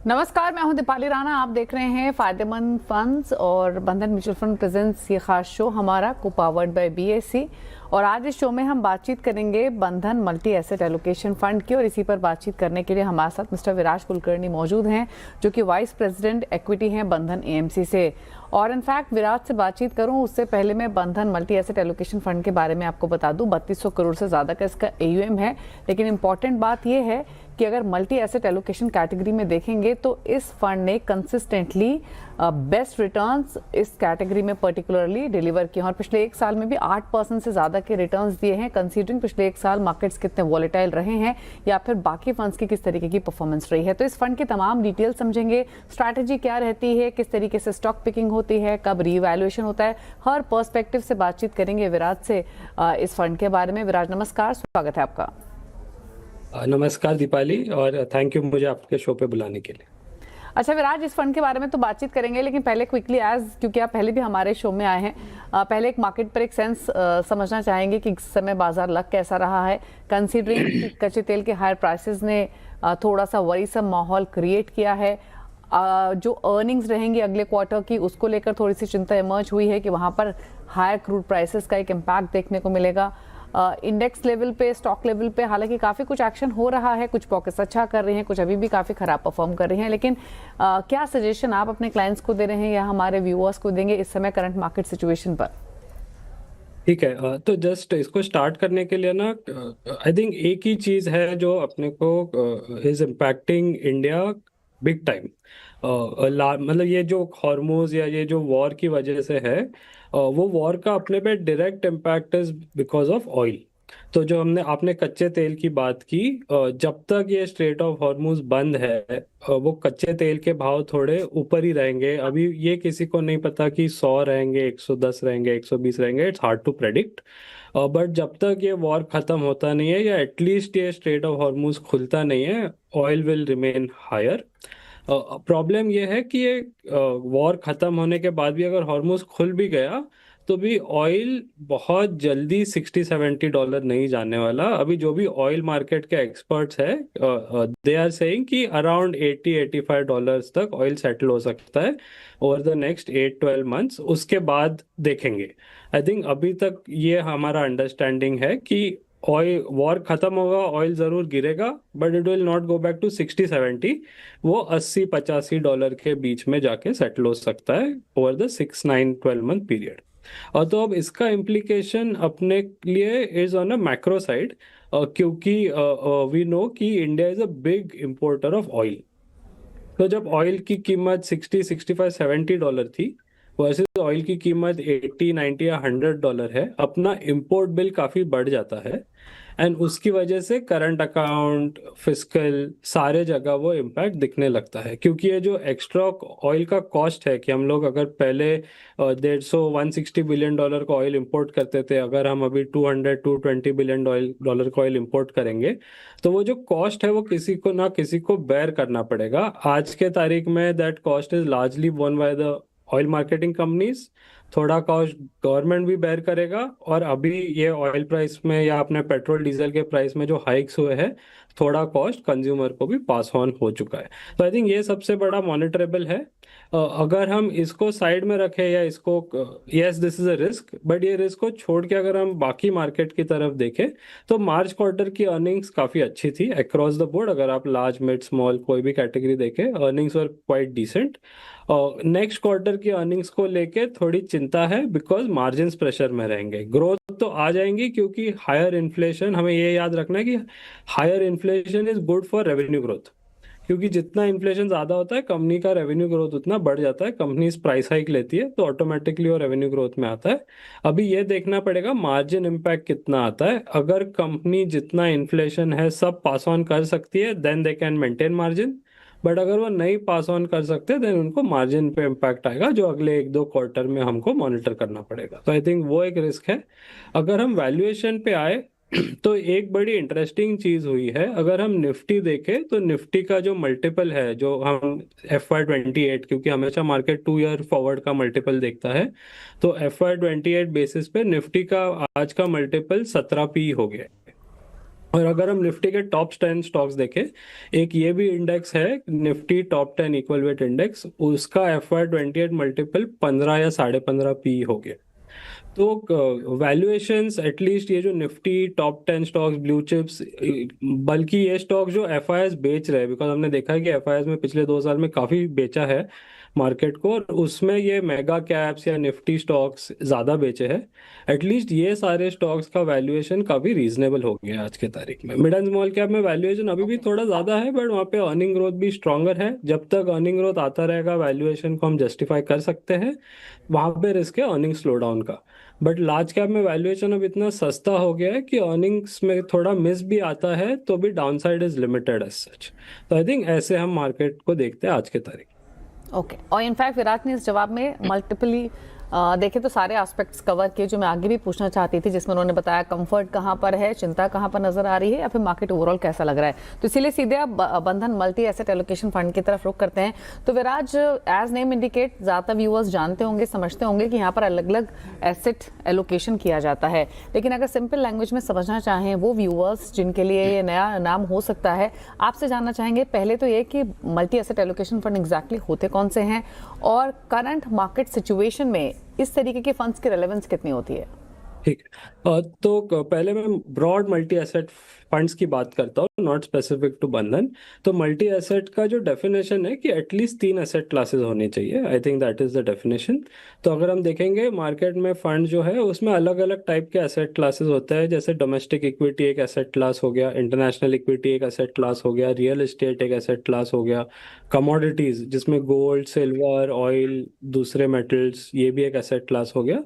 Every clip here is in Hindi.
नमस्कार, मैं हूं दीपाली राणा। आप देख रहे हैं फायदेमंद फंड्स और बंधन म्यूचुअल फंड प्रेजेंट्स ये खास शो हमारा को पावर्ड बाय बीएससी। और आज इस शो में हम बातचीत करेंगे बंधन मल्टी एसेट एलोकेशन फंड की। और इसी पर बातचीत करने के लिए हमारे साथ मिस्टर विराज कुलकर्णी मौजूद हैं, जो कि वाइस प्रेसिडेंट इक्विटी हैं बंधन एएमसी से। और इनफैक्ट विराज से बातचीत करूं उससे पहले मैं बंधन मल्टी एसेट एलोकेशन फंड के बारे में आपको बता दूं। 3200 करोड़ से ज़्यादा का इसका एयूएम है। लेकिन इंपॉर्टेंट बात यह है कि अगर मल्टी एसेट एलोकेशन कैटेगरी में देखेंगे तो इस फंड ने कंसिस्टेंटली बेस्ट रिटर्न्स इस कैटेगरी में पर्टिकुलरली डिलीवर किए हैं। और पिछले एक साल में भी 8% से ज़्यादा के रिटर्न्स दिए हैं, कंसीडरिंग पिछले एक साल मार्केट्स कितने वॉलेटाइल रहे हैं या फिर बाकी फंड्स की किस तरीके की परफॉर्मेंस रही है। तो इस फंड की तमाम डिटेल समझेंगे, स्ट्रैटेजी क्या रहती है, किस तरीके से स्टॉक पिकिंग होती है, कब रीवैल्यूएशन होता है, हर पर्सपेक्टिव से बातचीत करेंगे विराज से इस फंड के बारे में। विराज नमस्कार, स्वागत है आपका। नमस्कार दीपाली, और थैंक यू मुझे आपके शो पे बुलाने के लिए। अच्छा विराज, इस फंड के बारे में तो बातचीत करेंगे, लेकिन पहले क्विकली क्योंकि आप पहले भी हमारे शो में आए हैं, पहले एक मार्केट पर एक सेंस समझना चाहेंगे कि इस समय बाजार लग कैसा रहा है, कंसीडरिंग कच्चे तेल के हायर प्राइसेस ने थोड़ा सा वरीसम माहौल क्रिएट किया है। जो अर्निंग्स रहेंगी अगले क्वार्टर की, उसको लेकर थोड़ी सी चिंता इमर्ज हुई है कि वहाँ पर हायर क्रूड प्राइसेस का एक इम्पैक्ट देखने को मिलेगा। इंडेक्स लेवल पे, स्टॉक लेवल पे हालांकि काफ़ी कुछ एक्शन हो रहा है, कुछ पॉकेट्स अच्छा कर रही हैं, कुछ अभी भी काफ़ी ख़राब परफॉर्म कर रही हैं। लेकिन क्या सजेशन आप अपने क्लाइंट्स को दे रहे हैं या हमारे व्यूअर्स को देंगे इस समय करंट मार्केट सिचुएशन पर? ठीक है, तो जस्ट इसको स्टार्ट करने के लिए ना, आई थिंक एक ही चीज़ है जो अपने को is impacting India big time. मतलब ये जो हॉर्मोज या ये जो वॉर की वजह से है, वो वॉर का अपने पे direct impact is because of oil. तो जो आपने कच्चे तेल की बात की, जब तक ये स्ट्रेट ऑफ हॉर्मोज बंद है, वो कच्चे तेल के भाव थोड़े ऊपर ही रहेंगे। अभी ये किसी को नहीं पता कि 100 रहेंगे, 110 रहेंगे, 120 रहेंगे, it's hard to predict. But जब तक ये वॉर खत्म होता नहीं है या एटलीस्ट ये स्ट्रेट ऑफ हॉर्मोज खुलता नहीं है, oil will remain higher. Problem ये है कि ये वॉर खत्म होने के बाद भी अगर हॉर्मोज खुल भी गया तो भी ऑयल बहुत जल्दी $60-70 नहीं जाने वाला। अभी जो भी ऑयल मार्केट के एक्सपर्ट्स है, दे आर सेइंग कि अराउंड $80-85 तक ऑयल सेटल हो सकता है ओवर द नेक्स्ट 8-12 मंथ्स। उसके बाद देखेंगे। आई थिंक अभी तक ये हमारा अंडरस्टैंडिंग है कि ऑयल वॉर खत्म होगा, ऑयल जरूर गिरेगा, but it will not go back to 60-70। वो $80-85 के बीच में जाके सेटल हो सकता है ओवर द 6-9-12 मंथ पीरियड। और तो अब इसका इम्प्लीकेशन अपने लिए is on a macro side, क्योंकि वी नो कि India is a big importer of oil. तो जब ऑयल की कीमत 60-65-70 डॉलर थी, वर्सेस ऑयल की कीमत 80-90 या $100 है, अपना इम्पोर्ट बिल काफ़ी बढ़ जाता है। एंड उसकी वजह से करंट अकाउंट, फिस्कल, सारे जगह वो इम्पैक्ट दिखने लगता है। क्योंकि ये जो एक्स्ट्रा ऑयल का कॉस्ट है कि हम लोग अगर पहले 150-160 बिलियन डॉलर का ऑयल इंपोर्ट करते थे, अगर हम अभी 200-220 बिलियन डॉलर का ऑयल इंपोर्ट करेंगे, तो वो जो कॉस्ट है वो किसी को ना किसी को बेयर करना पड़ेगा। आज के तारीख में that cost is largely borne by the oil marketing companies. थोड़ा कॉस्ट गवर्नमेंट भी बेयर करेगा, और अभी ये ऑयल प्राइस में या अपने पेट्रोल डीजल के प्राइस में जो हाइक्स हुए हैं, थोड़ा कॉस्ट कंज्यूमर को भी पास ऑन हो चुका है। तो आई थिंक ये सबसे बड़ा मॉनिटरेबल है। अगर हम इसको साइड में रखें या इसको, yes this is a risk, but ये रिस्क को छोड़ के अगर हम बाकी मार्केट की तरफ देखें, तो मार्च क्वार्टर की अर्निंग्स काफ़ी अच्छी थी अक्रॉस द बोर्ड। अगर आप लार्ज मिड स्मॉल कोई भी कैटेगरी देखें, earnings were quite decent. Next quarter की अर्निंग्स को लेके थोड़ी चिंता है, बिकॉज मार्जिन्स प्रेशर में रहेंगे। ग्रोथ तो आ जाएंगी, क्योंकि हायर इन्फ्लेशन, हमें ये याद रखना है कि higher inflation is good for revenue growth. क्योंकि जितना इन्फ्लेशन ज्यादा होता है, कंपनी का रेवेन्यू ग्रोथ उतना बढ़ जाता है। कंपनी प्राइस हाइक लेती है तो ऑटोमेटिकली वो रेवेन्यू ग्रोथ में आता है। अभी ये देखना पड़ेगा मार्जिन इम्पैक्ट कितना आता है। अगर कंपनी जितना इन्फ्लेशन है सब पास ऑन कर सकती है, then they can maintain margin. But अगर वो नहीं पास ऑन कर सकते, देन उनको मार्जिन पे इम्पैक्ट आएगा, जो अगले 1-2 क्वार्टर में हमको मॉनिटर करना पड़ेगा। तो आई थिंक वो एक रिस्क है। अगर हम वैल्यूएशन पे आए, तो एक बड़ी इंटरेस्टिंग चीज हुई है। अगर हम निफ्टी देखें, तो निफ्टी का जो मल्टीपल है, जो हम FY28, क्योंकि हमेशा मार्केट 2 ईयर फॉरवर्ड का मल्टीपल देखता है, तो FY28 बेसिस पे निफ्टी का आज का मल्टीपल 17 पी हो गया है। और अगर हम निफ्टी के टॉप 10 स्टॉक्स देखें, एक ये भी इंडेक्स है Nifty top 10 equal weight index, उसका FY 28 मल्टीपल 15 या 15.5 पी हो गया। तो वैल्यूएशंस एटलीस्ट ये जो Nifty top 10 stocks blue chips, बल्कि ये स्टॉक जो एफआईएस बेच रहे हैं, बिकॉज हमने देखा है कि एफआईएस में पिछले 2 साल में काफी बेचा है मार्केट को, और उसमें ये मेगा कैप्स या निफ्टी स्टॉक्स ज्यादा बेचे हैं। एटलीस्ट ये सारे स्टॉक्स का वैल्यूएशन काफी रीजनेबल हो गया है आज के तारीख में। मिड एंड स्मॉल कैप में वैल्यूएशन अभी भी थोड़ा ज्यादा है, बट वहाँ पे अर्निंग ग्रोथ भी स्ट्रांगर है। जब तक अर्निंग ग्रोथ आता रहेगा वैल्यूएशन को हम जस्टिफाई कर सकते हैं। वहां पे रिस्क है अर्निंग स्लो डाउन का। बट लार्ज कैप में वैल्यूएशन अब इतना सस्ता हो गया है कि अर्निंग्स में थोड़ा मिस भी आता है तो भी downside is limited as such. तो आई थिंक ऐसे हम मार्केट को देखते हैं आज के तारीख। ओके और इनफैक्ट विराट ने इस जवाब में मल्टीपली देखे तो सारे एस्पेक्ट्स कवर किए जो मैं आगे भी पूछना चाहती थी, जिसमें उन्होंने बताया कंफर्ट कहाँ पर है, चिंता कहाँ पर नजर आ रही है, या फिर मार्केट ओवरऑल कैसा लग रहा है। तो इसीलिए सीधे आप बंधन मल्टी एसेट एलोकेशन फंड की तरफ रुख करते हैं। तो विराज, एज नेम इंडिकेट, ज़्यादातर व्यूअर्स जानते होंगे, समझते होंगे कि यहाँ पर अलग अलग एसेट एलोकेशन किया जाता है, लेकिन अगर सिंपल लैंग्वेज में समझना चाहें वो व्यूअर्स जिनके लिए ये नया नाम हो सकता है, आपसे जानना चाहेंगे पहले तो ये कि multi asset allocation fund exactly होते कौन से हैं, और करंट मार्केट सिचुएशन में इस तरीके के फंड्स की रेलेवेंस कितनी होती है। ठीक है, तो पहले मैं ब्रॉड मल्टी एसेट फंड्स की बात करता हूँ, नॉट स्पेसिफिक टू बंधन। तो मल्टी एसेट का जो डेफिनेशन है कि एटलीस्ट 3 एसेट क्लासेस होनी चाहिए, I think that is the definition. तो अगर हम देखेंगे मार्केट में फंड जो है उसमें अलग अलग टाइप के एसेट क्लासेस होते हैं, जैसे डोमेस्टिक इक्विटी एक एसेट क्लास हो गया, इंटरनेशनल इक्विटी एक एसेट क्लास हो गया, रियल एस्टेट एक एसेट क्लास हो गया, कमोडिटीज जिसमें गोल्ड सिल्वर ऑयल दूसरे मेटल्स ये भी एक एसेट क्लास हो गया,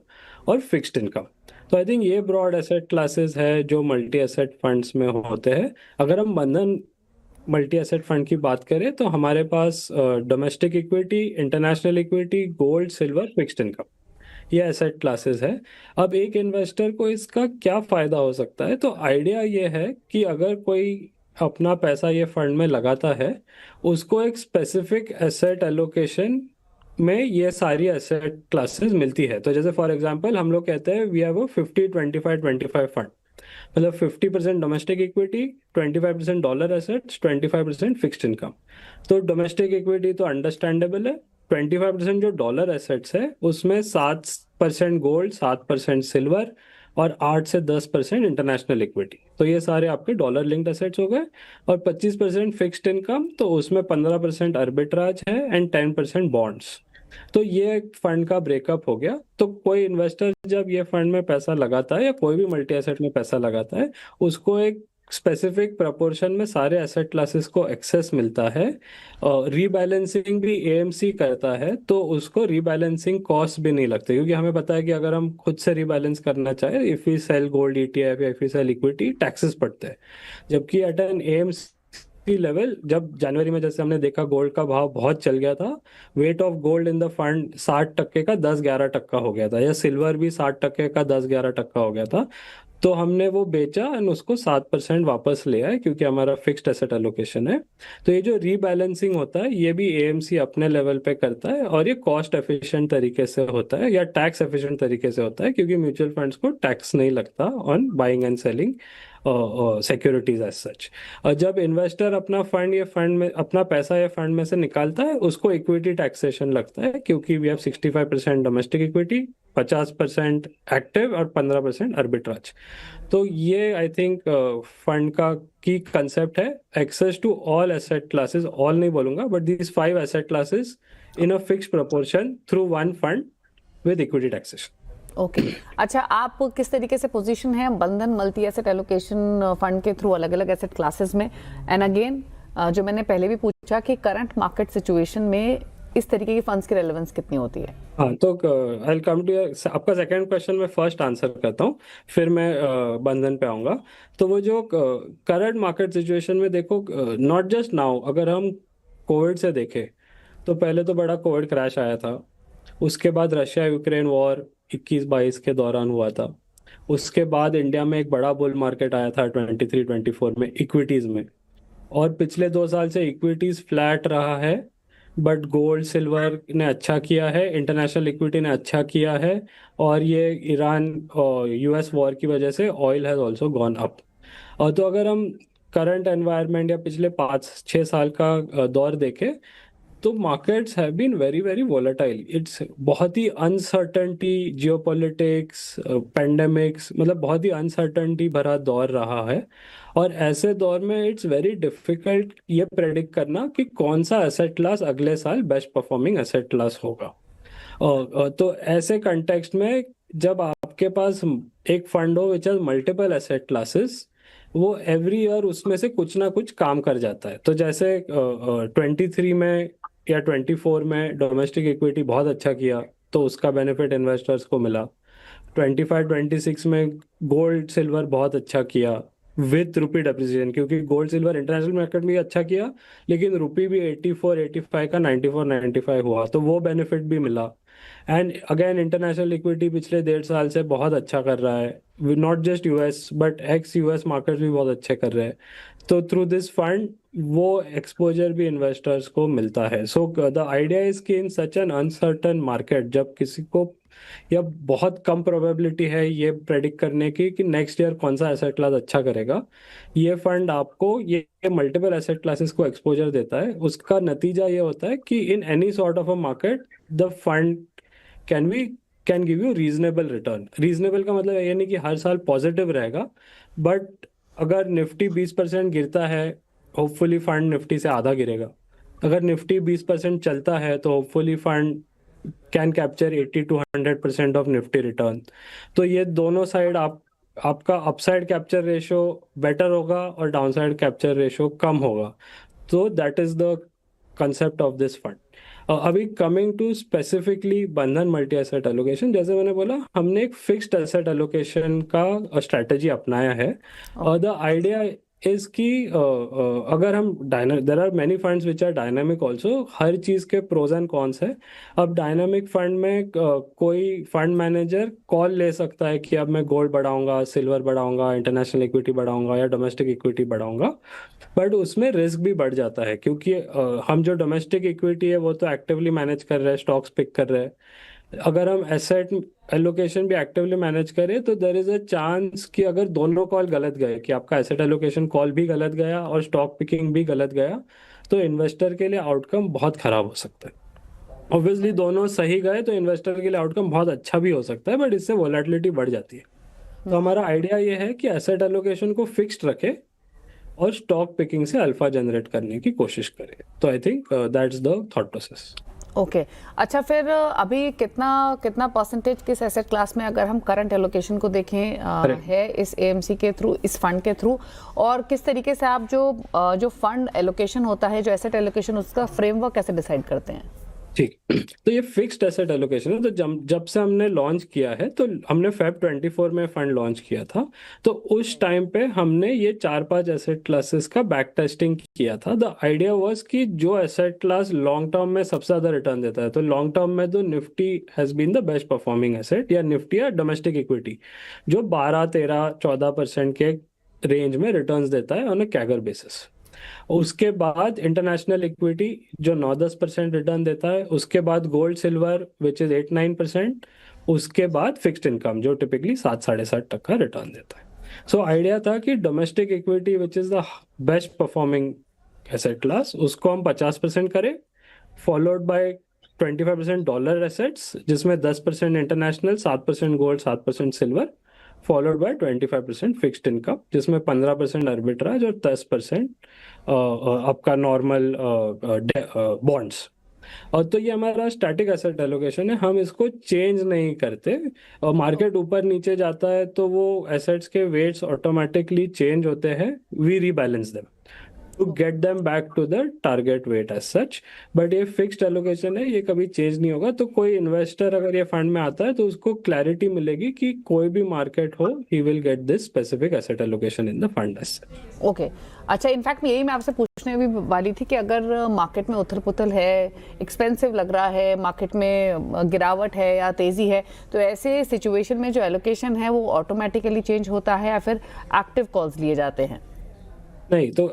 और फिक्स्ड इनकम। तो आई थिंक ये ब्रॉड एसेट क्लासेस है जो मल्टी एसेट फंड्स में होते हैं। अगर हम बंधन मल्टी एसेट फंड की बात करें तो हमारे पास domestic equity, international equity, gold silver, fixed income, ये एसेट क्लासेस है। अब एक इन्वेस्टर को इसका क्या फायदा हो सकता है, तो आइडिया ये है कि अगर कोई अपना पैसा ये फंड में लगाता है, उसको एक स्पेसिफिक एसेट एलोकेशन में ये सारी एसेट क्लासेस मिलती है। तो जैसे फॉर एग्जांपल हम लोग कहते हैं वी हैव अ 50-25-25 फंड, मतलब 50% domestic equity, 25% dollar assets, 25% fixed income. तो डोमेस्टिक इक्विटी तो अंडरस्टैंडेबल है, 25% जो डॉलर एसेट्स है उसमें 7% गोल्ड, 7% सिल्वर और 8 से 10% इंटरनेशनल इक्विटी। तो ये सारे आपके डॉलर लिंक्ड एसेट्स हो गए। और 25% फिक्स्ड इनकम, तो उसमें 15% अर्बिट्राज है एंड 10% बॉन्ड्स। तो ये एक फंड का ब्रेकअप हो गया। तो कोई इन्वेस्टर जब ये फंड में पैसा लगाता है या कोई भी मल्टी एसेट में पैसा लगाता है, उसको एक स्पेसिफिक प्रपोर्शन में सारे एसेट क्लासेस को एक्सेस मिलता है। रीबैलेंसिंग भी एएमसी करता है, तो उसको रीबैलेंसिंग कॉस्ट भी नहीं लगते, क्योंकि हमें पता है कि अगर हम खुद से रीबैलेंस करना चाहे, if we sell gold ETF या if we sell equity, taxes पड़ते हैं। जबकि एट एन एएमसी लेवल, जब जनवरी में जैसे हमने देखा गोल्ड का भाव बहुत चल गया था, weight of gold in the fund 60% का 10-11% हो गया था, या सिल्वर भी 60% का 10-11% हो गया था। तो हमने वो बेचा एंड उसको 7% वापस ले आए, क्योंकि हमारा फिक्स्ड एसेट एलोकेशन है। तो ये जो रीबैलेंसिंग होता है ये भी एएमसी अपने लेवल पे करता है, और ये कॉस्ट एफिशिएंट तरीके से होता है या टैक्स एफिशिएंट तरीके से होता है, क्योंकि म्यूचुअल फंड्स को टैक्स नहीं लगता on buying and selling securities as such. और जब इन्वेस्टर अपना फंड ये फंड में अपना पैसा ये फंड में से निकालता है, उसको इक्विटी टैक्सेशन लगता है, क्योंकि we have 65% domestic equity, 50% active और 15% अर्बिट्राज। तो ये आई थिंक फंड का की कंसेप्ट है, access to all asset classes, all नहीं बोलूंगा but these 5 asset classes in a fixed proportion through one fund with equity taxation. Okay अच्छा, आप किस तरीके से पोजीशन है Bandhan multi asset allocation fund के थ्रू अलग अलग एसेट क्लासेस में? एंड अगेन जो मैंने पहले भी पूछा कि करंट मार्केट सिचुएशन में इस तरीके की फंड्स की रेलेवेंस कितनी होती है? हाँ, तो आई विल कम टू आपका सेकंड क्वेश्चन में फर्स्ट आंसर करता हूँ, फिर मैं बंधन पे आऊँगा। तो वो जो करंट मार्केट सिचुएशन में देखो, नॉट जस्ट नाउ, अगर हम कोविड से देखें तो पहले तो बड़ा कोविड क्रैश आया था, उसके बाद रशिया यूक्रेन वॉर 21-22 के दौरान हुआ था, उसके बाद इंडिया में एक बड़ा बुल मार्केट आया था 23-24 में इक्विटीज़ में, और पिछले 2 साल से इक्विटीज़ फ्लैट रहा है, बट गोल्ड सिल्वर ने अच्छा किया है, इंटरनेशनल इक्विटी ने अच्छा किया है, और ये ईरान और यूएस वॉर की वजह से oil has also gone up. और तो अगर हम करंट एनवायरनमेंट या पिछले 5-6 साल का दौर देखें, तो markets have been very very volatile. It's बहुत ही अनसर्टेनिटी, जियोपॉलिटिक्स, पेंडेमिक्स, मतलब बहुत ही अनसर्टेनिटी भरा दौर रहा है। और ऐसे दौर में इट्स वेरी डिफिकल्ट ये प्रेडिक्ट करना कि कौन सा एसेट क्लास अगले साल बेस्ट परफॉर्मिंग एसेट क्लास होगा। तो ऐसे कंटेक्स्ट में जब आपके पास एक फंड हो which has multiple asset classes, वो एवरी ईयर उसमें से कुछ ना कुछ काम कर जाता है। तो जैसे 23 में या 24 में डोमेस्टिक इक्विटी बहुत अच्छा किया, तो उसका बेनिफिट इन्वेस्टर्स को मिला। 25-26 में गोल्ड सिल्वर बहुत अच्छा किया विथ रुपी डेप्रिसिएशन, क्योंकि गोल्ड सिल्वर इंटरनेशनल मार्केट में भी अच्छा किया, लेकिन रुपी भी 84-85 का 94-95 हुआ, तो वो बेनिफिट भी मिला। एंड अगेन इंटरनेशनल इक्विटी पिछले 1.5 साल से बहुत अच्छा कर रहा है, not just US but x US market भी बहुत अच्छे कर रहे हैं। तो थ्रू दिस फंड वो एक्सपोजर भी इन्वेस्टर्स को मिलता है। सो द आइडिया इज कि इन सच एन अनसर्टन मार्केट, जब किसी को या बहुत कम प्रोबेबिलिटी है ये प्रेडिक्ट करने की कि नेक्स्ट ईयर कौन सा एसेट क्लास अच्छा करेगा, ये फंड आपको ये मल्टीपल एसेट क्लासेस को एक्सपोजर देता है। उसका नतीजा ये होता है कि in any sort of a market the fund can give you reasonable return. Reasonable का मतलब ये नहीं कि हर साल पॉजिटिव रहेगा, बट अगर निफ्टी 20% गिरता है, होपफुली फंड निफ्टी से आधा गिरेगा। अगर निफ्टी 20% चलता है, तो hopefully fund can capture 80-100% of Nifty return. तो ये दोनों साइड आपका अपसाइड कैप्चर रेशो बेटर होगा और डाउनसाइड कैप्चर रेशो कम होगा। तो that is the concept of this fund. अभी coming to specifically Bandhan multi asset allocation, जैसे मैंने बोला, हमने एक फिक्स्ड एसेट एलोकेशन का स्ट्रैटेजी अपनाया है। और द आइडिया इज कि अगर हम there are many funds which are dynamic also, हर चीज के प्रोज एंड कॉन्स है। अब डायनामिक फंड में कोई फंड मैनेजर कॉल ले सकता है कि अब मैं गोल्ड बढ़ाऊंगा, सिल्वर बढ़ाऊंगा, इंटरनेशनल इक्विटी बढ़ाऊंगा या डोमेस्टिक इक्विटी बढ़ाऊंगा, बट उसमें रिस्क भी बढ़ जाता है, क्योंकि हम जो डोमेस्टिक इक्विटी है वो तो एक्टिवली मैनेज कर रहे हैं, स्टॉक्स पिक कर रहे हैं। अगर हम एसेट एलोकेशन भी एक्टिवली मैनेज करें, तो देयर इज अ चांस कि अगर दोनों कॉल गलत गए, कि आपका एसेट एलोकेशन कॉल भी गलत गया और स्टॉक पिकिंग भी गलत गया, तो इन्वेस्टर के लिए आउटकम बहुत खराब हो सकता है। ऑब्वियसली दोनों सही गए तो इन्वेस्टर के लिए आउटकम बहुत अच्छा भी हो सकता है, बट इससे वोलेटिलिटी बढ़ जाती है। तो हमारा आइडिया ये है कि एसेट एलोकेशन को फिक्स्ड रखे और स्टॉक पिकिंग से अल्फा जनरेट करने की कोशिश करें। तो I think that's the thought process. Okay अच्छा, फिर अभी कितना कितना परसेंटेज किस एसेट क्लास में, अगर हम करंट एलोकेशन को देखें, है इस एएमसी के थ्रू, इस फंड के थ्रू, और किस तरीके से आप जो फंड एलोकेशन होता है, जो एसेट एलोकेशन, उसका फ्रेमवर्क कैसे डिसाइड करते हैं? ठीक, तो ये फिक्स्ड एसेट एलोकेशन है। तो जब से हमने लॉन्च किया है, तो हमने फेब 24 में फंड लॉन्च किया था, तो उस टाइम पे हमने ये 4-5 एसेट क्लासेस का बैक टेस्टिंग किया था। द आइडिया वाज कि जो एसेट क्लास लॉन्ग टर्म में सबसे ज्यादा रिटर्न देता है, तो लॉन्ग टर्म में तो Nifty has been the best performing asset, या निफ्टी या डोमेस्टिक इक्विटी, जो 12-13-14% के रेंज में रिटर्न्स देता है ऑन अ कैगर बेसिस। उसके बाद इंटरनेशनल इक्विटी जो 9-10% रिटर्न देता है, उसके बाद गोल्ड सिल्वर विच इज 8-9%, उसके बाद फिक्स्ड इनकम जो टिपिकली 7-7.5% तक का रिटर्न देता है। सो आइडिया था कि domestic equity which is the best performing asset class, उसको हम 50% करें, फॉलोड बाय 25% डॉलर एसेट्स, जिसमें 10% international, 7% gold, 7% silver, followed by 25% fixed income, जिसमें 15% आर्बिट्राज और 10% आपका नॉर्मल बॉन्ड्स। और तो ये हमारा स्टैटिक एसेट एलोकेशन है, हम इसको चेंज नहीं करते। और मार्केट ऊपर नीचे जाता है तो वो एसेट्स के वेट्स ऑटोमेटिकली चेंज होते हैं, we rebalance them to get them back to the target weight as such. But ये फिक्स्ड एलोकेशन है, ये कभी चेंज नहीं होगा। तो कोई इन्वेस्टर अगर ये फंड में आता है तो उसको क्लैरिटी मिलेगी कि कोई भी मार्केट हो, he will get this specific asset allocation in the fund as such. Okay अच्छा, इनफैक्ट यही मैं आपसे पूछने भी वाली थी कि अगर मार्केट में उथल पुथल है, एक्सपेंसिव लग रहा है, मार्केट में गिरावट है या तेजी है, तो ऐसे सिचुएशन में जो एलोकेशन है वो ऑटोमेटिकली चेंज होता है या फिर एक्टिव कॉल्स लिए जाते हैं? नहीं तो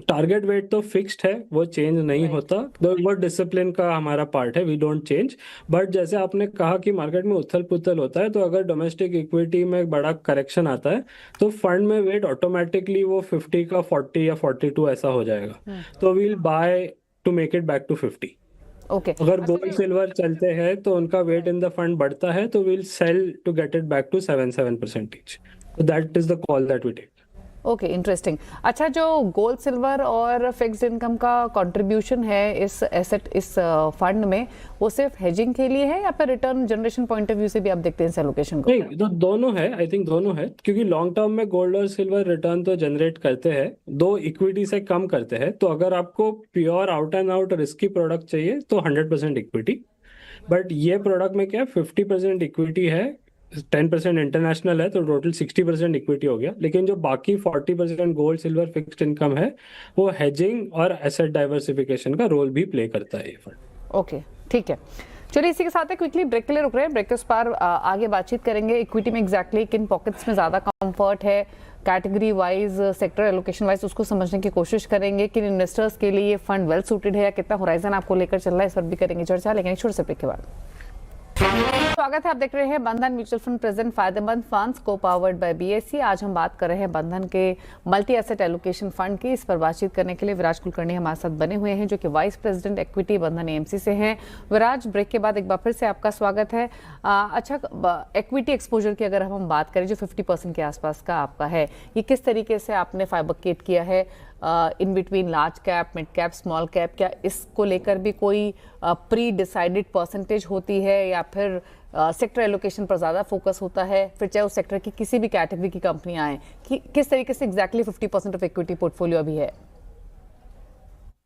टारगेट वेट तो फिक्स्ड है, वो चेंज नहीं राइट। होता, तो वो डिसिप्लिन का हमारा पार्ट है, वी डोंट चेंज। बट जैसे आपने कहा कि मार्केट में उथल पुथल होता है, तो अगर डोमेस्टिक इक्विटी में बड़ा करेक्शन आता है तो फंड में वेट ऑटोमेटिकली वो 50 का 40 या 42 ऐसा हो जाएगा, तो we'll buy to make it back to 50। Okay. अगर अच्छा गोल्ड तो सिल्वर चलते हैं तो उनका वेट इन द फंड बढ़ता है, तो we'll sell to get it back to 7% each. तो that is the call that we take. Okay, interesting. अच्छा, जो गोल्ड सिल्वर और फिक्स्ड इनकम का कंट्रीब्यूशन है इस एसेट, इस फंड में, वो सिर्फ हेजिंग के लिए है या फिर return generation point of view से भी आप देखते हैं इस एलोकेशन को? नहीं, तो दोनों है, आई थिंक दोनों है, क्योंकि लॉन्ग टर्म में गोल्ड और सिल्वर रिटर्न तो जनरेट करते हैं, दो इक्विटी से कम करते हैं। तो अगर आपको pure out and out risky product चाहिए तो 100% इक्विटी। बट ये प्रोडक्ट में क्या है, 50% इक्विटी है, 10% इंटरनेशनल है, तो टोटल 60% इक्विटी हो गया। लेकिन जो बाकी 40% गोल्ड सिल्वर फिक्स्ड इनकम है, वो हेजिंग और एसेट डाइवर्सिफिकेशन का रोल भी प्ले करता है ये फंड। ओके, ठीक है। चलिए, इसी के साथ क्विकली ब्रेक के लिए रुक रहे हैं। ब्रेक के उस पार आगे बातचीत करेंगे इक्विटी में एग्जैक्टली किन पॉकेट्स में ज़्यादा कंफर्ट है, category wise, sector allocation wise, उसको समझने की कोशिश करेंगे। किन इन्वेस्टर्स के लिए ये फंड वेल सूटेड है या कितना होराइजन आपको लेकर चल रहा है, इस पर भी करेंगे चर्चा, लेकिन एक छोटे से ब्रेक के बाद। स्वागत है, आप देख रहे हैं बंधन म्यूचुअल फंड प्रेजेंट फायदेमंद फंड्स को पावर्ड बाय बीएसई। आज हम बात कर रहे हैं बंधन के मल्टी एसेट एलोकेशन फंड की। इस पर बातचीत करने के लिए विराज कुलकर्णी हमारे साथ बने हुए हैं, जो कि वाइस प्रेसिडेंट इक्विटी बंधन एएमसी से हैं। विराज, ब्रेक के बाद एक बार फिर से आपका स्वागत है। अच्छा, इक्विटी एक्सपोजर की अगर हम बात करें, जो 50% के आसपास का आपका है, ये किस तरीके से आपने फाइबरकेट किया है in between large cap, mid cap, small cap? क्या इसको लेकर भी कोई प्री डिसाइडेड परसेंटेज होती है या फिर सेक्टर एलोकेशन पर ज़्यादा फोकस होता है, फिर चाहे उस सेक्टर की किसी भी कैटेगरी की कंपनियां आए, कि किस तरीके से एग्जैक्टली 50% ऑफ इक्विटी पोर्टफोलियो अभी है?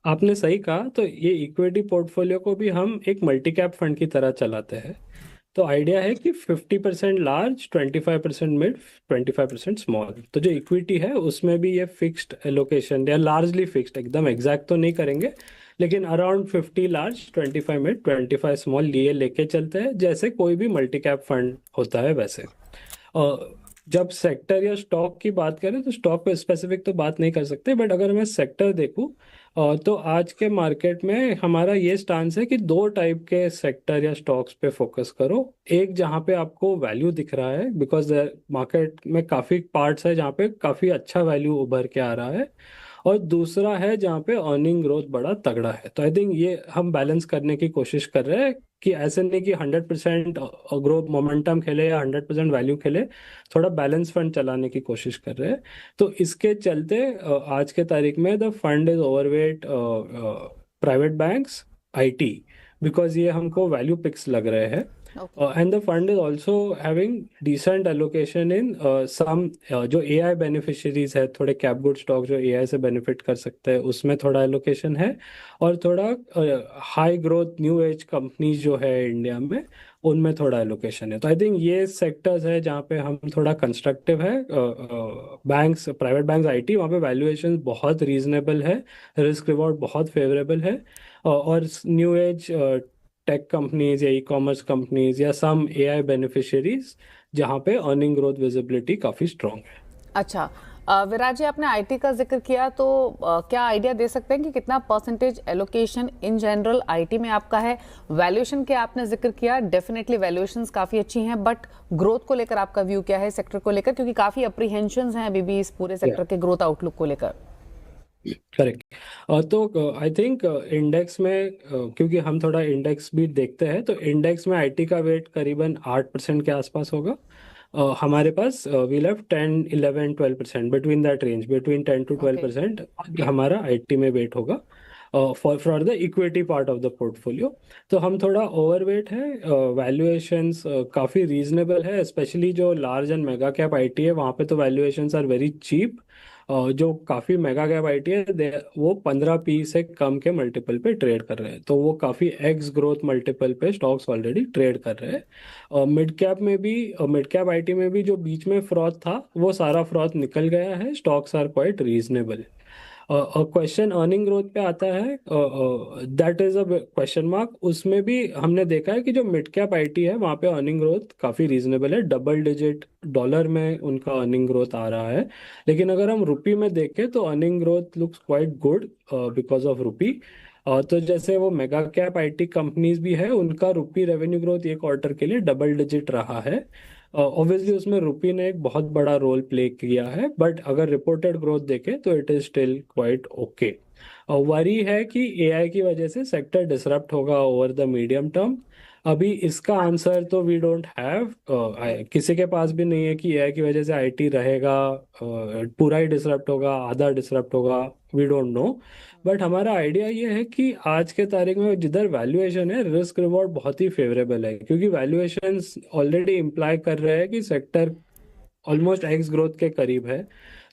आपने सही कहा, तो ये इक्विटी पोर्टफोलियो को भी हम एक मल्टी कैप फंड की तरह चलाते हैं। तो आइडिया है कि 50% लार्ज, 25% मिड, 25% स्मॉल। तो जो इक्विटी है उसमें भी ये फिक्स्ड एलोकेशन या लार्जली फिक्स्ड, एकदम एग्जैक्ट तो नहीं करेंगे, लेकिन अराउंड 50 लार्ज, 25 मिड, 25 स्मॉल लिए लेके चलते हैं, जैसे कोई भी मल्टी कैप फंड होता है वैसे। जब सेक्टर या स्टॉक की बात करें तो स्टॉक पे स्पेसिफिक तो बात नहीं कर सकते, बट अगर मैं सेक्टर देखूं तो आज के मार्केट में हमारा ये स्टांस है कि दो टाइप के सेक्टर या स्टॉक्स पे फोकस करो। एक जहाँ पे आपको वैल्यू दिख रहा है, बिकॉज मार्केट में काफ़ी पार्ट्स है जहाँ पे काफ़ी अच्छा वैल्यू उभर के आ रहा है, और दूसरा है जहाँ पे अर्निंग ग्रोथ बड़ा तगड़ा है। तो आई थिंक ये हम बैलेंस करने की कोशिश कर रहे हैं कि ऐसे नहीं कि 100% ग्रोथ मोमेंटम खेले या 100% वैल्यू खेले, थोड़ा बैलेंस फंड चलाने की कोशिश कर रहे हैं। तो इसके चलते आज के तारीख में the fund is overweight private banks, IT, because ये हमको वैल्यू पिक्स लग रहे हैं। And the fund is also having decent allocation in some जो AI beneficiaries है, थोड़े कैप गुड स्टॉक जो AI से बेनिफिट कर सकते हैं, उसमें थोड़ा एलोकेशन है, और थोड़ा high growth new age companies जो है इंडिया में, उनमें थोड़ा एलोकेशन है। तो आई थिंक ये सेक्टर्स है जहाँ पे हम थोड़ा कंस्ट्रक्टिव है। बैंक्स, प्राइवेट बैंक्स, आईटी, वहाँ पे वैल्यूएशन बहुत रीजनेबल है, रिस्क रिवॉर्ड बहुत फेवरेबल है, और न्यू एज टेक कंपनीज या ई कॉमर्स कंपनीज या सम एआई बेनिफिशियरीज जहाँ पे अर्निंग ग्रोथ विजिबिलिटी काफ़ी स्ट्रांग है। अच्छा, विराज जी, आपने आईटी का जिक्र किया, तो क्या आइडिया दे सकते हैं कि कितना percentage allocation in general IT में आपका है? वैल्यूएशन के आपने जिक्र किया, डेफिनेटली वैल्यूएशंस काफ़ी अच्छी हैं, बट ग्रोथ को लेकर आपका व्यू क्या है सेक्टर को लेकर? क्योंकि काफ़ी अप्रीहेंशंस हैं अभी भी इस पूरे सेक्टर के ग्रोथ आउटलुक को लेकर। करेक्ट। तो आई थिंक इंडेक्स में क्योंकि हम थोड़ा इंडेक्स भी देखते हैं, तो इंडेक्स में आईटी का वेट करीबन 8% के आसपास होगा। हमारे पास वी लेव 10, 11, 12%, between that range, between 10 to 12% हमारा आईटी में वेट होगा for the equity part of the portfolio. तो हम थोड़ा ओवरवेट है। वैल्यूएशंस काफ़ी रीजनेबल है, स्पेशली जो large and mega cap IT है वहाँ पे तो वैल्यूएशंस आर वेरी चीप। जो काफ़ी मेगा कैप आईटी है वो 15 पी से कम के मल्टीपल पे ट्रेड कर रहे हैं, तो वो काफ़ी एक्स ग्रोथ मल्टीपल पे स्टॉक्स ऑलरेडी ट्रेड कर रहे हैं। मिड कैप में भी, मिड कैप आईटी में भी जो बीच में फ्रॉथ था वो सारा फ्रॉथ निकल गया है, stocks are quite reasonable. Question earning growth पे आता है, that is a question mark. उसमें भी हमने देखा है कि जो मिड कैप आईटी है वहाँ पे अर्निंग ग्रोथ काफ़ी रीजनेबल है, डबल डिजिट डॉलर में उनका अर्निंग ग्रोथ आ रहा है। लेकिन अगर हम रुपी में देखें तो earning growth looks quite good because of rupee. तो जैसे वो मेगा कैप आईटी कंपनीज भी है, उनका रुपी रेवेन्यू ग्रोथ ये क्वार्टर के लिए डबल डिजिट रहा है। ऑब्वियसली उसमें रुपी ने एक बहुत बड़ा रोल प्ले किया है, बट अगर रिपोर्टेड ग्रोथ देखें तो it is still quite okay. Worry है कि एआई की वजह से सेक्टर डिसरप्ट होगा ओवर द मीडियम टर्म। अभी इसका आंसर तो वी डोंट हैव, किसी के पास भी नहीं है कि एआई की वजह से आईटी रहेगा, पूरा ही डिसरप्ट होगा, आधा डिसरप्ट होगा, वी डोंट नो। बट हमारा आइडिया ये है कि आज के तारीख में जिधर वैल्यूएशन है, रिस्क रिवॉर्ड बहुत ही फेवरेबल है, क्योंकि वैल्यूएशंस ऑलरेडी इम्प्लाई कर रहे हैं कि सेक्टर ऑलमोस्ट एक्स ग्रोथ के करीब है।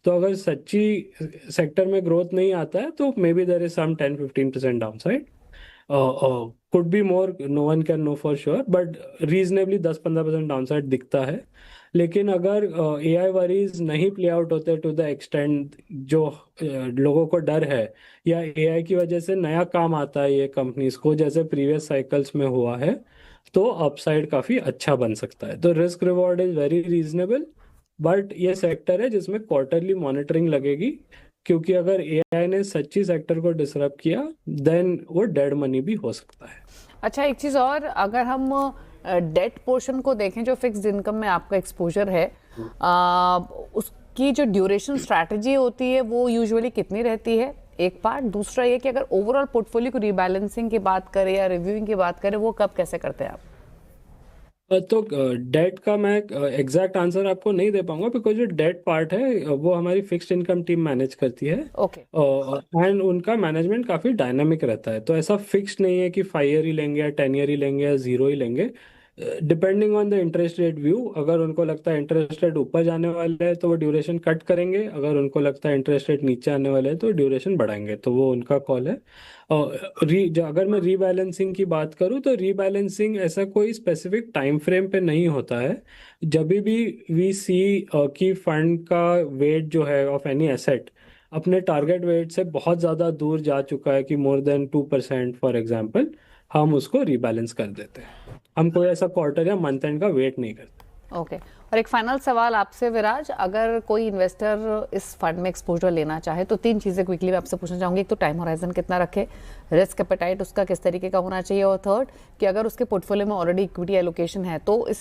तो अगर सच्ची सेक्टर में ग्रोथ नहीं आता है तो may be there is some 10-15% downside, could be more, no one can know for sure, but reasonably 10-15% downside दिखता है। लेकिन अगर एआई वरीज नहीं प्ले आउट होते टू द एक्सटेंड जो लोगों को डर है, या एआई की वजह से नया काम आता है ये कंपनीज को जैसे प्रीवियस साइकिल्स में हुआ है, तो अपसाइड काफी अच्छा बन सकता है। तो risk reward is very reasonable, but ये सेक्टर है जिसमें क्वार्टरली मॉनिटरिंग लगेगी, क्योंकि अगर एआई ने सच्ची सेक्टर को डिसरप्ट किया देन वो डेड मनी भी हो सकता है। अच्छा, एक चीज़ और, अगर हम डेट पोर्शन को देखें, जो फिक्स्ड इनकम में आपका एक्सपोजर है, उसकी जो ड्यूरेशन स्ट्रैटेजी होती है वो यूजुअली कितनी रहती है, एक पार्ट। दूसरा ये कि अगर ओवरऑल पोर्टफोलियो को रीबैलेंसिंग की बात करें या रिव्यूइंग की बात करें, वो कब कैसे करते हैं आप? तो डेट का मैं एग्जैक्ट आंसर आपको नहीं दे पाऊंगा, बिकॉज जो डेट पार्ट है वो हमारी फिक्स्ड इनकम टीम मैनेज करती है। ओके। एंड उनका मैनेजमेंट काफ़ी डायनामिक रहता है, तो ऐसा फिक्स्ड नहीं है कि 5 ईयर ही लेंगे या 10 ईयर ही लेंगे या जीरो ही लेंगे। Depending on the interest rate view, अगर उनको लगता है इंटरेस्ट रेट ऊपर जाने वाला है तो वो ड्यूरेशन कट करेंगे, अगर उनको लगता है इंटरेस्ट रेट नीचे आने वाला है तो ड्यूरेशन बढ़ाएंगे, तो वो उनका कॉल है। अगर मैं रीबैलेंसिंग की बात करूं तो रीबैलेंसिंग ऐसा कोई स्पेसिफिक टाइम फ्रेम पे नहीं होता है। जब भी वी सी कि फंड का वेट जो है ऑफ एनी एसेट अपने टारगेट वेट से बहुत ज़्यादा दूर जा चुका है, कि मोर देन 2% फॉर एग्जाम्पल, हम उसको रीबैलेंस कर देते हैं। हम कोई ऐसा क्वार्टर या मंथ एंड का वेट नहीं करते। ओके। और एक फाइनल सवाल आपसे विराज, अगर कोई इन्वेस्टर इस फंड में एक्सपोजर लेना चाहे तो 3 चीज़ें क्विकली मैं आपसे पूछना चाहूँगी। एक तो टाइम होराइजन कितना रखे, रिस्क एपेटाइट उसका किस तरीके का होना चाहिए, और थर्ड कि अगर उसके पोर्टफोलियो में ऑलरेडी इक्विटी एलोकेशन है तो इस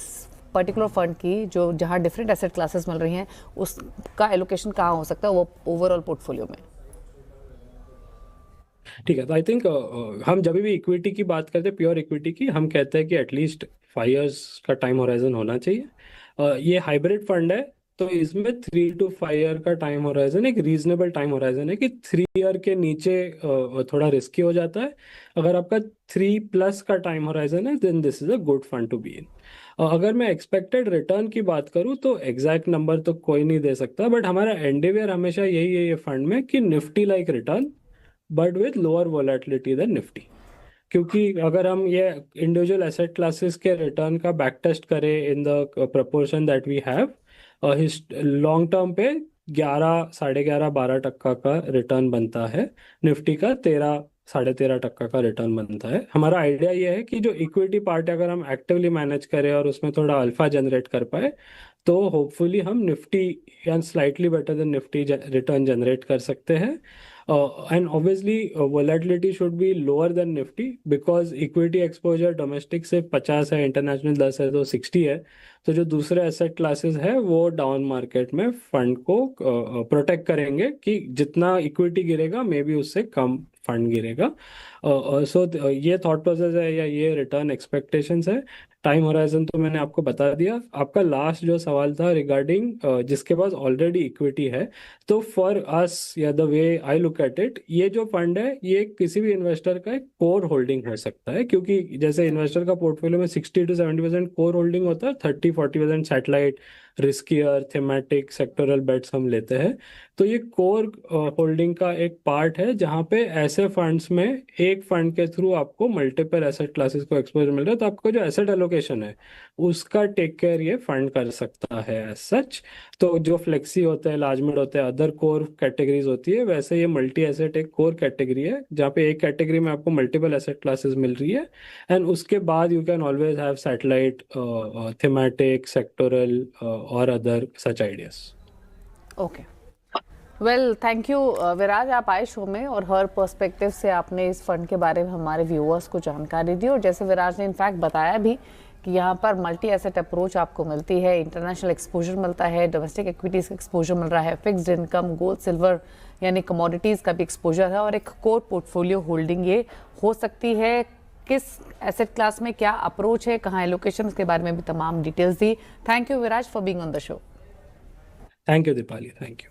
पर्टिकुलर फंड की जो जहाँ डिफरेंट एसेट क्लासेस मिल रही हैं उसका एलोकेशन कहाँ हो सकता है वो ओवरऑल पोर्टफोलियो में। ठीक है, तो आई थिंक हम जब भी इक्विटी की बात करते हैं, प्योर इक्विटी की, हम कहते हैं कि एटलीस्ट 5 इयर्स का टाइम होराइजन होना चाहिए। ये हाइब्रिड फंड है, तो इसमें 3 to 5 ईयर का टाइम होराइजन एक रीजनेबल टाइम होराइजन है। कि 3 ईयर के नीचे थोड़ा रिस्की हो जाता है। अगर आपका 3+ का टाइम होराइजन है then this is a good fund to be in. अगर मैं एक्सपेक्टेड रिटर्न की बात करूं तो एग्जैक्ट नंबर तो कोई नहीं दे सकता, बट हमारा एंडेवियर हमेशा यही है ये फंड में कि Nifty like return, but with lower volatility than Nifty. क्योंकि अगर हम ये इंडिविजुअल एसेट क्लासेस के रिटर्न का बैक टेस्ट करें in the proportion that we have, long term पे 11, 11.5, 12% का रिटर्न बनता है। निफ्टी का 13, 13.5% का रिटर्न बनता है। हमारा आइडिया ये है कि जो इक्विटी पार्ट अगर हम एक्टिवली मैनेज करें और उसमें थोड़ा अल्फा जनरेट कर पाए, तो होपफुली हम निफ्टी या slightly better than Nifty return generate कर सकते हैं। And obviously volatility should be lower than Nifty, because equity exposure domestic से 50 है, इंटरनेशनल 10 है, तो 60 है। तो जो दूसरे एसेट क्लासेस है वो डाउन मार्केट में फंड को प्रोटेक्ट करेंगे, कि जितना इक्विटी गिरेगा मे बी उससे कम फंड गिरेगा। सो ये थॉट प्रोसेस है या ये रिटर्न एक्सपेक्टेशंस है। टाइम होराइजन तो मैंने आपको बता दिया। आपका लास्ट जो सवाल था रिगार्डिंग जिसके पास ऑलरेडी इक्विटी है, तो फॉर अस या the way I look at it, ये जो फंड है ये किसी भी इन्वेस्टर का एक कोर होल्डिंग हो सकता है। क्योंकि जैसे इन्वेस्टर का पोर्टफोलियो में 60-70% कोर होल्डिंग होता है, 30-40% satellite, riskier, thematic, sectoral bets हम लेते हैं। तो ये कोर होल्डिंग का एक पार्ट है जहाँ पे ऐसे फंड्स में एक फंड के थ्रू आपको मल्टीपल एसेट क्लासेस को एक्सपोजर मिल रहा है। तो आपको जो एसेट एलोकेशन है उसका टेक केयर ये फंड कर सकता है एज सच। तो जो फ्लेक्सी होते हैं, लार्ज मिड होते हैं, अदर कोर कैटेगरीज होती है, वैसे ये मल्टी एसेट एक कोर कैटेगरी है जहाँ पे एक कैटेगरी में आपको मल्टीपल एसेट क्लासेस मिल रही है। एंड उसके बाद you can always have satellite, thematic, sectoral और other such ideas. Okay, well thank you Viraj, आप आए शो में और हर पर्सपेक्टिव से आपने इस फंड के बारे में हमारे व्यूअर्स को जानकारी दी। और जैसे विराज ने इनफैक्ट बताया भी कि यहाँ पर मल्टी एसेट अप्रोच आपको मिलती है, इंटरनेशनल एक्सपोजर मिलता है, डोमेस्टिक इक्विटीज़ का एक्सपोजर मिल रहा है, फिक्स्ड इनकम, गोल्ड सिल्वर यानी कमोडिटीज़ का भी एक्सपोजर है, और एक कोर पोर्टफोलियो होल्डिंग ये हो सकती है। किस एसेट क्लास में क्या अप्रोच है, कहाँ एलोकेशन, उसके बारे में भी तमाम details the. Thank you Viraj for being on the show. Thank you Deepali, thank you.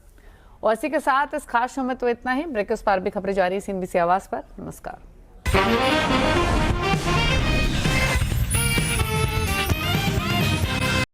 और इसी के साथ इस खास शो में तो इतना ही। ब्रेक के उस पार भी खबरें जारी CNBC आवाज पर। नमस्कार।